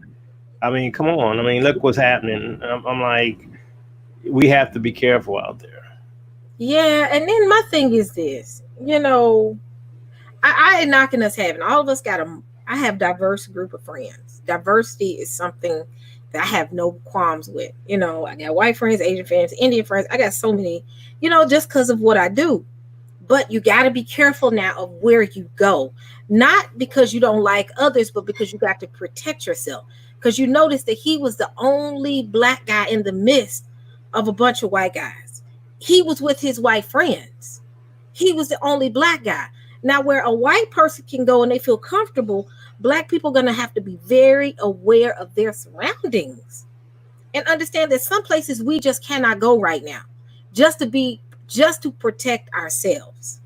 I mean, come on. I mean, look what's happening. I'm like, we have to be careful out there. Yeah. And then my thing is this, I ain't knocking us having, all of us I have diverse group of friends. Diversity is something that I have no qualms with. I got white friends, Asian friends, Indian friends. I got so many, just because of what I do. But you got to be careful now of where you go. Not because you don't like others, but because you got to protect yourself. Because you notice that he was the only black guy in the midst of a bunch of white guys. He was with his white friends. He was the only black guy. Now, where a white person can go and they feel comfortable, black people are going to have to be very aware of their surroundings and understand that some places we just cannot go right now just to protect ourselves.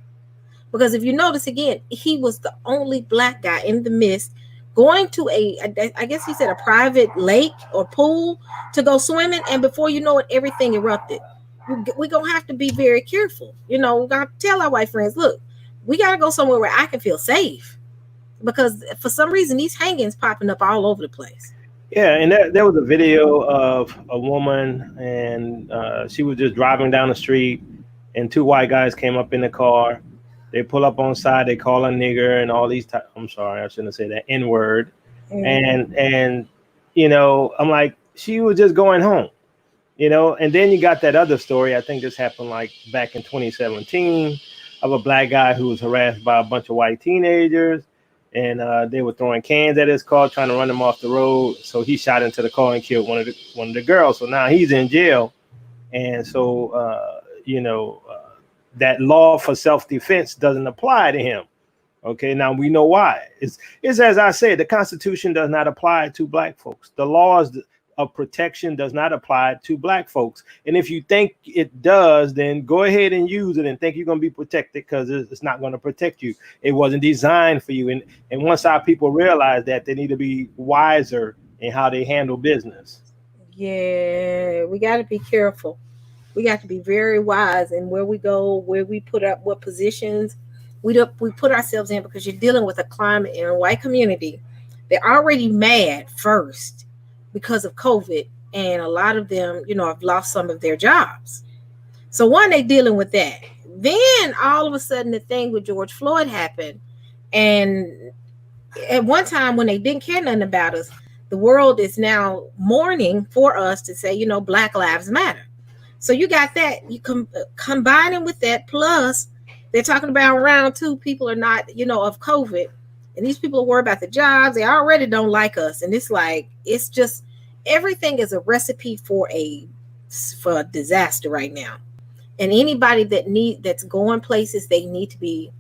Because if you notice again, he was the only black guy in the midst going to I guess he said a private lake or pool to go swimming. And before you know it, everything erupted. We're going to have to be very careful. We're going to tell our white friends, look, we got to go somewhere where I can feel safe. Because for some reason, these hangings popping up all over the place. Yeah, and there was a video of a woman, and she was just driving down the street, and 2 white guys came up in the car. They pull up on side, they call a nigger and all these. I'm sorry, I shouldn't say that N-word. Mm-hmm. And I'm like, she was just going home, And then you got that other story. I think this happened like back in 2017. of a black guy who was harassed by a bunch of white teenagers, and they were throwing cans at his car, trying to run him off the road. So he shot into the car and killed one of the girls. So now he's in jail, and so that law for self-defense doesn't apply to him. Okay, now we know why. It's as I said, the Constitution does not apply to black folks. The laws of protection does not apply to black folks. And if you think it does, then go ahead and use it and think you're going to be protected, because it's not going to protect you. It wasn't designed for you. And once our people realize that, they need to be wiser in how they handle business. Yeah, we got to be careful. We got to be very wise in where we go, where we put up what positions we put ourselves in, because you're dealing with a climate in a white community. They're already mad first because of COVID, and a lot of them, have lost some of their jobs. So one, they dealing with that. Then all of a sudden the thing with George Floyd happened, and at one time when they didn't care nothing about us, the world is now mourning for us to say, Black Lives Matter. So you got that, you combining with that, plus they're talking about round 2, people are not, of COVID. And these people are worried about the jobs. They already don't like us. And it's like, it's just, everything is a recipe for a disaster right now. And anybody that's going places, they need to be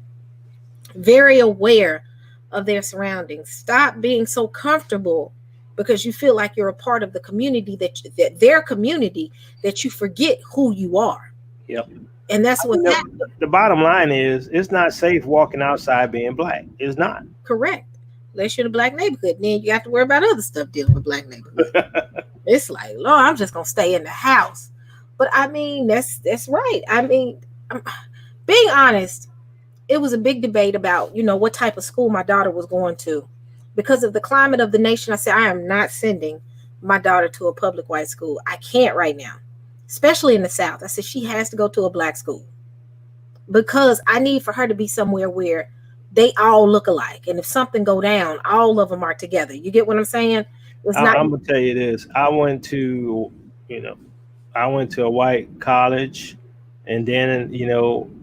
very aware of their surroundings. Stop being so comfortable because you feel like you're a part of the community, that their community, that you forget who you are. Yep. And that's what happened. The bottom line is, it's not safe walking outside being black. It's not. Correct. Unless you're in a black neighborhood, then you have to worry about other stuff dealing with black neighborhoods. It's like, Lord, I'm just gonna stay in the house. But I mean, that's right. I mean, being honest, it was a big debate about, what type of school my daughter was going to. Because of the climate of the nation, I said, I am not sending my daughter to a public white school. I can't right now, especially in the South. I said, she has to go to a black school, because I need for her to be somewhere where they all look alike. And if something go down, all of them are together. You get what I'm saying? I'm going to tell you this. I went to a white college, and then,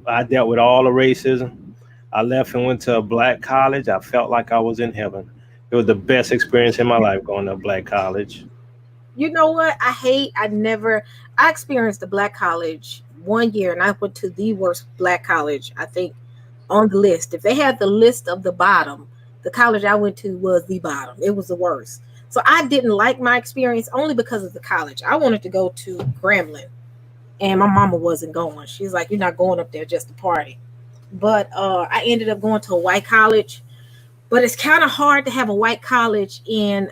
I dealt with all the racism. I left and went to a black college. I felt like I was in heaven. It was the best experience in my life, going to a black college. You know what? I experienced a black college one year, and I went to the worst black college, I think, on the list. If they had the list of the bottom, the college I went to was the bottom. It was the worst. So I didn't like my experience only because of the college. I wanted to go to Grambling, and my mama wasn't going. She's like, you're not going up there just to party. But I ended up going to a white college. But it's kind of hard to have a white college in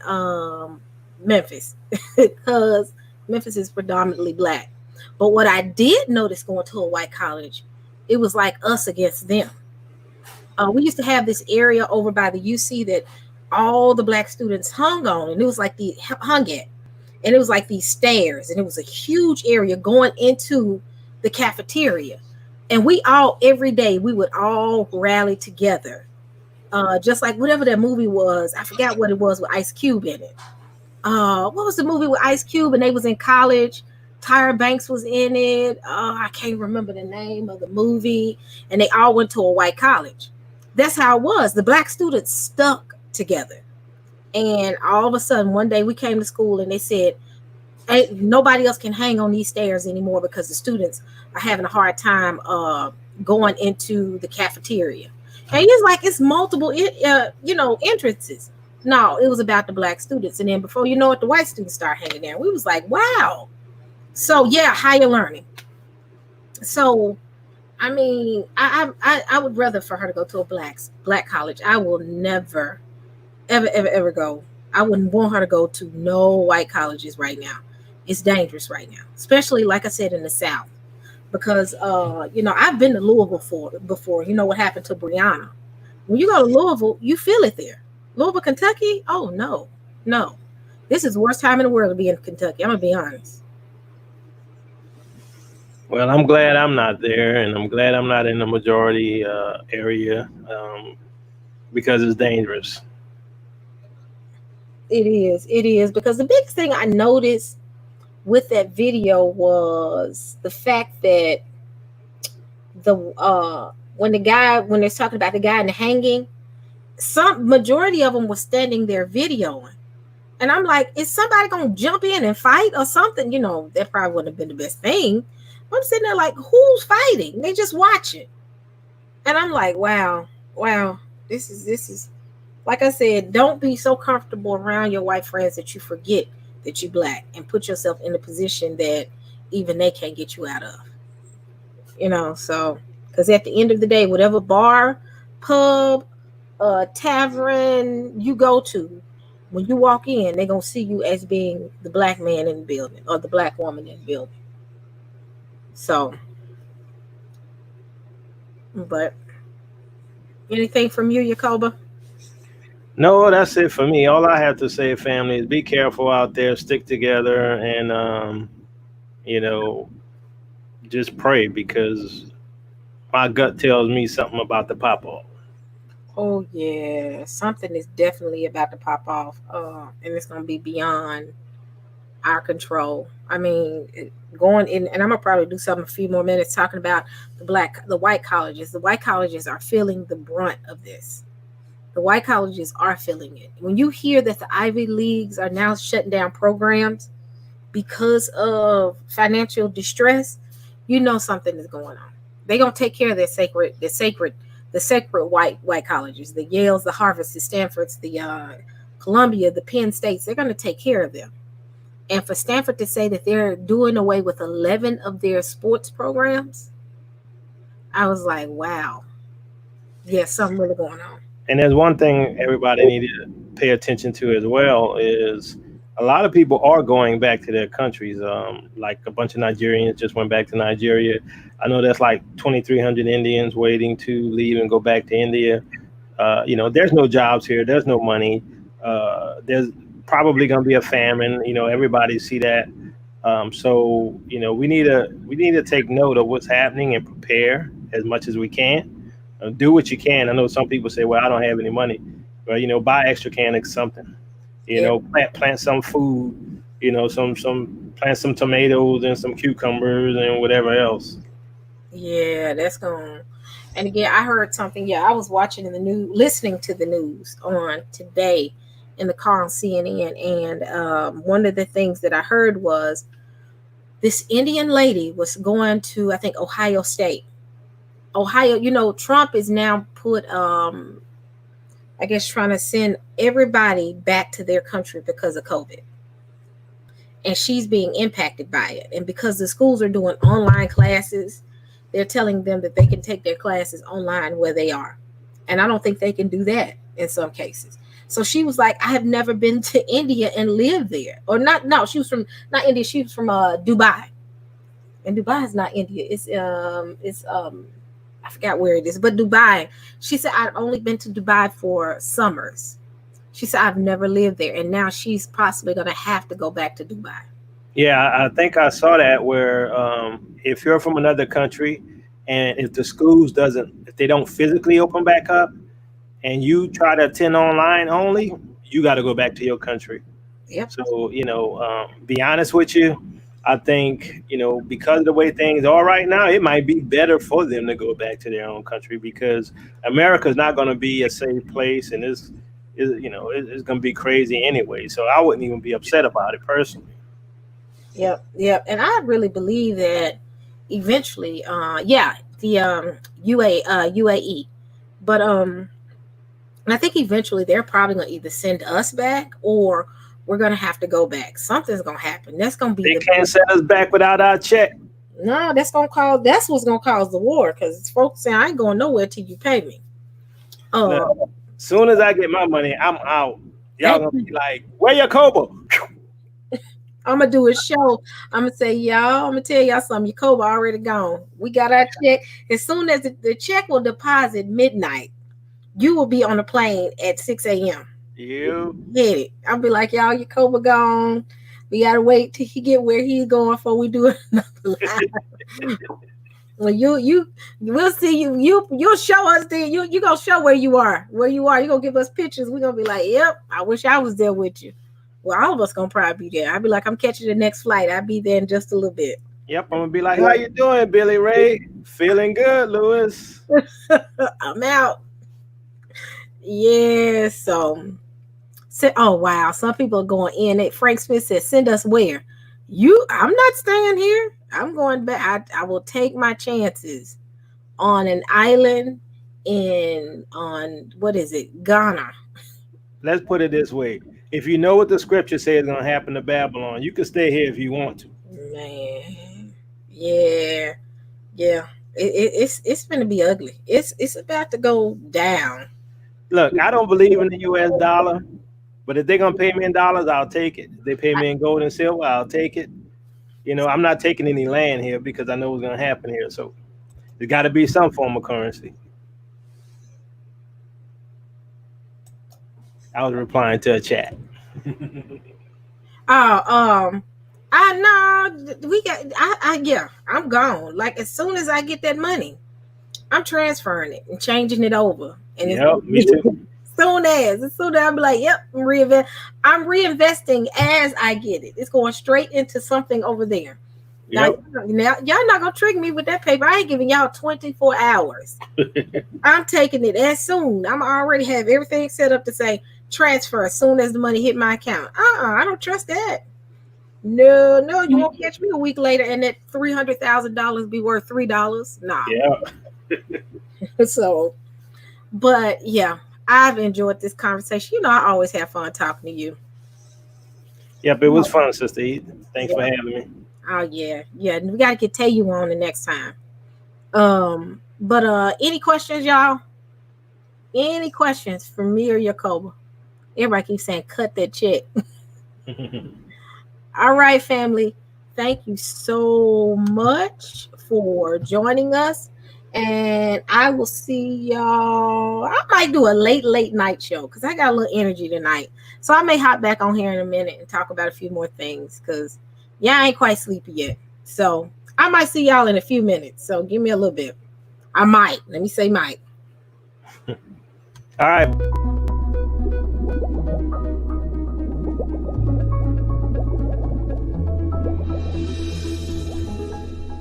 Memphis because Memphis is predominantly black. But what I did notice going to a white college, it was like us against them. We used to have this area over by the UC that all the black students hung on, and it was like hung at, and it was like these stairs, and it was a huge area going into the cafeteria. And we all, every day, we would all rally together. Just like whatever that movie was, I forgot what it was with Ice Cube in it. What was the movie with Ice Cube and they was in college? Tyra Banks was in it. I can't remember the name of the movie. And they all went to a white college. That's how it was. The black students stuck together. And all of a sudden, one day we came to school and they said, hey, nobody else can hang on these stairs anymore because the students are having a hard time going into the cafeteria. And it's like it's multiple, entrances. No, it was about the black students. And then before you know it, the white students start hanging there. We was like, wow. So, yeah, higher learning. So, I mean, I would rather for her to go to a black college. I will never, ever go. I wouldn't want her to go to no white colleges right now. It's dangerous right now, especially, like I said, in the South. Because, I've been to Louisville before. You know what happened to Breonna. When you go to Louisville, you feel it there. Louisville, Kentucky? Oh, no. This is the worst time in the world to be in Kentucky. I'm going to be honest. Well, I'm glad I'm not there, and I'm glad I'm not in the majority area because it's dangerous. It is. Because the biggest thing I noticed with that video was the fact that when they're talking about the guy in the hanging, some majority of them was standing there videoing. And I'm like, is somebody going to jump in and fight or something? You know, that probably wouldn't have been the best thing. I'm sitting there like, who's fighting? They just watch it. And I'm like, wow, this is, like I said, don't be so comfortable around your white friends that you forget that you're black and put yourself in a position that even they can't get you out of. You know, so, because at the end of the day, whatever bar, pub, tavern you go to, when you walk in, they're going to see you as being the black man in the building or the black woman in the building. So, but anything from you, Yacoba? No, that's it for me. All I have to say, family, is be careful out there, stick together, and, you know, just pray, because my gut tells me something about to pop off. Oh, yeah. Something is definitely about to pop off, and it's going to be beyond our control. I mean, going in, and I'm going to probably do a few more minutes talking about the white colleges. The white colleges are feeling the brunt of this. The white colleges are feeling it. When you hear that the Ivy Leagues are now shutting down programs because of financial distress, you know something is going on. They're going to take care of the sacred white colleges, the Yales, the Harvards, the Stanfords, the Columbia, the Penn States. They're going to take care of them. And for Stanford to say that they're doing away with 11 of their sports programs, I was like, wow. Yeah, something really going on. And there's one thing everybody needed to pay attention to as well, is a lot of people are going back to their countries. Like a bunch of Nigerians just went back to Nigeria. I know there's like 2,300 Indians waiting to leave and go back to India. You know, there's no jobs here. There's no money. There's probably going to be a famine. You know, everybody see that. So, you know, we need to take note of what's happening and prepare as much as we can. Do what you can. I know some people say, well, I don't have any money. But, you know, buy extra can of something. You know, plant some food, you know, plant some tomatoes and some cucumbers and whatever else. Yeah, that's going. And again, I heard something. Yeah, I was watching listening to the news on today in the car on CNN. And one of the things that I heard was this Indian lady was going to, I think, Ohio State. Ohio, you know, Trump is now put, I guess, trying to send everybody back to their country because of COVID. And she's being impacted by it. And because the schools are doing online classes, they're telling them that they can take their classes online where they are. And I don't think they can do that in some cases. So she was like, I have never been to India and lived there. Or no, she was from, not India, she was from Dubai. And Dubai is not India. It's I forgot where it is, but Dubai. She said, I've only been to Dubai for summers. She said, I've never lived there. And now she's possibly going to have to go back to Dubai. Yeah, I think I saw that where if you're from another country and if the schools if they don't physically open back up and you try to attend online only, you got to go back to your country. Yep. So, you know, be honest with you. I think, you know, because of the way things are right now, it might be better for them to go back to their own country, because America is not going to be a safe place, and it's going to be crazy anyway. So I wouldn't even be upset about it personally. Yep. And I really believe that eventually, the UAE, but I think eventually they're probably going to either send us back or we're going to have to go back. Something's going to happen. That's going to be. They can't send us back without our check. No, that's what's going to cause the war, because folks say, I ain't going nowhere till you pay me. As soon as I get my money, I'm out. Y'all going to be like, where your Yacoba? I'm going to do a show. I'm going to say, y'all, I'm going to tell y'all something. Yacoba already gone. We got our check. As soon as the check will deposit midnight, you will be on the plane at 6 a.m. You get it. I'll be like, y'all, Yacoba gone. We gotta wait till he get where he's going before we do another live. Well, we'll see you'll show us then. You gonna show where you are. You gonna give us pictures. We're gonna be like, yep, I wish I was there with you. Well, all of us gonna probably be there. I'll be like, I'm catching the next flight. I'll be there in just a little bit. Yep, I'm gonna be like, "How you doing, Billy Ray? Feeling good, Lewis." I'm out. Yeah, so oh wow, some people are going in. Frank Smith says, "Send us where?" I'm not staying here. I'm going back. I will take my chances on an island on what is it, Ghana. Let's put it this way: if you know what the scripture says is gonna happen to Babylon, you can stay here if you want to. Man, yeah. It's gonna be ugly. It's about to go down. Look, I don't believe in the U.S. dollar, but if they're gonna pay me in dollars, I'll take it. If they pay me in gold and silver, I'll take it. You know, I'm not taking any land here because I know what's gonna happen here. So there's got to be some form of currency. I was replying to a chat. I'm gone. Like as soon as I get that money, I'm transferring it and changing it over. And me too. As soon as I'm like, yep, I'm reinvesting as I get it. It's going straight into something over there. Yep. Now y'all not gonna trick me with that paper. I ain't giving y'all 24 hours. I'm taking it as soon. I'm already have everything set up to say transfer as soon as the money hit my account. I don't trust that. No, you won't catch me a week later and that $300,000 be worth $3. Nah. Yeah. So, but yeah, I've enjoyed this conversation. You know, I always have fun talking to you. Yep, it was fun, Sister Eve. Thanks for having me. Oh yeah. We gotta get Teotw on the next time. But any questions, y'all? Any questions for me or Jacoba? Everybody keeps saying cut that check. All right, family. Thank you so much for joining us. And I will see y'all. I might do a late night show because I got a little energy tonight. So I may hop back on here in a minute and talk about a few more things because I ain't quite sleepy yet. So I might see y'all in a few minutes. So give me a little bit. I might. Let me say might. All right.